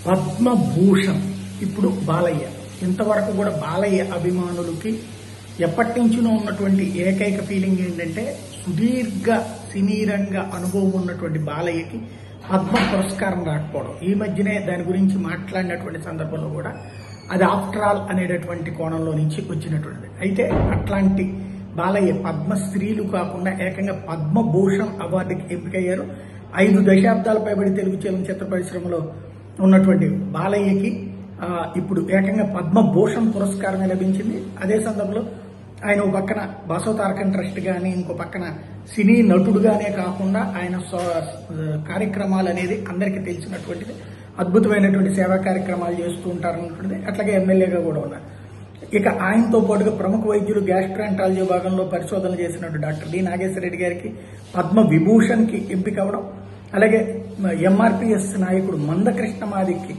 పద్మభూషణ్ ఇప్పుడు బాలయ్య. ఇంతవరకు కూడా బాలయ్య అభిమానులకి ఎప్పటి నుంచినో ఉన్నటువంటి ఏకైక ఫీలింగ్ ఏంటంటే సుదీర్ఘ సినీ రంగ అనుభవం ఉన్నటువంటి బాలయ్యకి పద్మ పురస్కారం రాకపోవడం. ఈ మధ్యనే దాని గురించి మాట్లాడినటువంటి సందర్భంలో కూడా అది ఆఫ్టర్ ఆల్ అనేటటువంటి కోణంలో నుంచి వచ్చినటువంటిది. అయితే అట్లాంటి బాలయ్య పద్మశ్రీలు కాకుండా ఏకంగా పద్మభూషణ్ అవార్డుకి ఎంపికయ్యారు. 5 దశాబ్దాల పైబడి తెలుగు చలనచిత్ర పరిశ్రమలో ఉన్నటువంటి బాలయ్యకి ఇప్పుడు ఏకంగా పద్మభూషణ్ పురస్కారమే లభించింది. అదే సందర్భంలో ఆయన ఒక పక్కన బసవ తారకం ట్రస్ట్ గాని, ఇంకో పక్కన సినీ నటుడుగానే కాకుండా ఆయన కార్యక్రమాలు అనేది అందరికీ తెలిసినటువంటిది. అద్భుతమైనటువంటి సేవా కార్యక్రమాలు చేస్తూ ఉంటారన్నటువంటిది. అట్లాగే ఎమ్మెల్యేగా కూడా ఉన్నారు. ఇక ఆయనతో పాటుగా ప్రముఖ వైద్యులు గ్యాస్ట్రాంటాలజీ విభాగంలో పరిశోధన చేసినట్టు డాక్టర్ డి నాగేశ్వర రెడ్డి గారికి పద్మ విభూషణ్ కి ఎంపిక అవడం, అలాగే ఎంఆర్పీఎస్ నాయకుడు మందకృష్ణ మాదిక్కి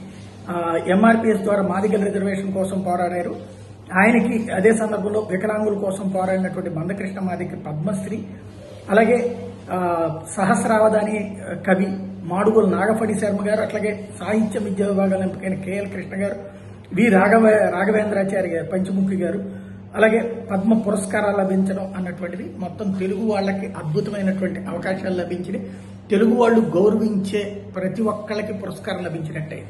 ఎంఆర్పీఎస్ ద్వారా మాదిగల రిజర్వేషన్ కోసం పోరాడారు. ఆయనకి అదే సందర్భంలో వికలాంగుల కోసం పోరాడినటువంటి మందకృష్ణ మాదికి పద్మశ్రీ, అలాగే సహస్రావధాని కవి మాడుగుల నాగఫణి శర్మ గారు, అట్లాగే సాహిత్య విద్యా విభాగాల ఎంపికైన కేఎల్ కృష్ణ గారు, వి రాఘవేంద్రాచారి గారు, పంచముఖి గారు, అలాగే పద్మ పురస్కారాలు లభించడం అన్నటువంటిది మొత్తం తెలుగు వాళ్ళకి అద్భుతమైనటువంటి అవకాశాలు లభించినాయి. తెలుగు వాళ్ళు గౌరవించే ప్రతి ఒక్కళ్ళకి పురస్కారం లభించినట్టే.